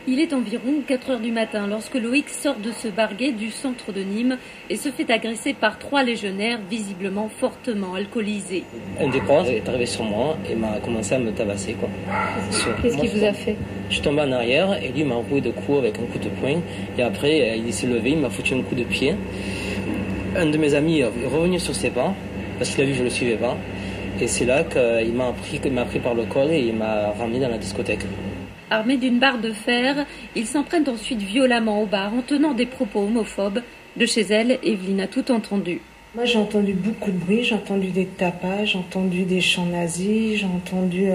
Il est environ 4 heures du matin lorsque Loïc sort de ce bar gay du centre de Nîmes et se fait agresser par 3 légionnaires visiblement fortement alcoolisés. Un des corps est arrivé sur moi et m'a commencé à me tabasser. Qu'est-ce qu'il vous a fait? Je suis tombé en arrière et lui m'a roué de coups avec un coup de poing. Et après, il s'est levé, il m'a foutu un coup de pied. Un de mes amis est revenu sur ses pas parce qu'il a vu que je ne le suivais pas. Et c'est là qu'il m'a pris par le col et il m'a ramené dans la discothèque. Armés d'une barre de fer, ils s'en prennent ensuite violemment au bar en tenant des propos homophobes. De chez elle, Evelyne a tout entendu. Moi, j'ai entendu beaucoup de bruit, j'ai entendu des tapages, j'ai entendu des chants nazis, j'ai entendu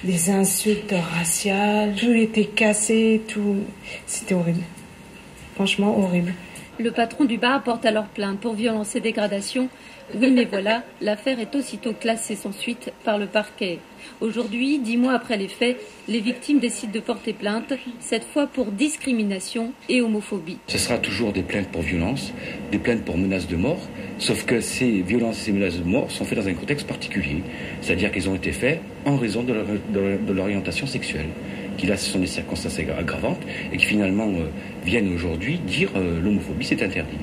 des insultes raciales. Tout était cassé, tout. C'était horrible. Franchement, horrible. Le patron du bar porte alors plainte pour violence et dégradation. Oui, mais voilà, l'affaire est aussitôt classée sans suite par le parquet. Aujourd'hui, 10 mois après les faits, les victimes décident de porter plainte, cette fois pour discrimination et homophobie. Ce sera toujours des plaintes pour violence, des plaintes pour menaces de mort, sauf que ces violences et ces menaces de mort sont faites dans un contexte particulier, c'est-à-dire qu'elles ont été faites en raison de l'orientation sexuelle, qui là ce sont des circonstances aggravantes et qui finalement viennent aujourd'hui dire l'homophobie c'est interdit.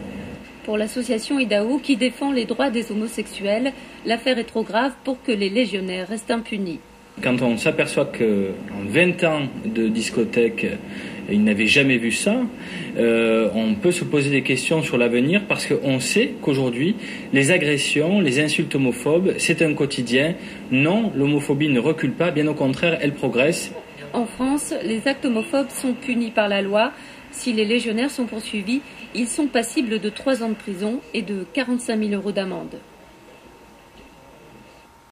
Pour l'association IDAO qui défend les droits des homosexuels, l'affaire est trop grave pour que les légionnaires restent impunis. Quand on s'aperçoit qu'en 20 ans de discothèque, ils n'avaient jamais vu ça, on peut se poser des questions sur l'avenir parce qu'on sait qu'aujourd'hui, les agressions, les insultes homophobes, c'est un quotidien. Non, l'homophobie ne recule pas, bien au contraire, elle progresse. En France, les actes homophobes sont punis par la loi. Si les légionnaires sont poursuivis, ils sont passibles de 3 ans de prison et de 45 000 € d'amende.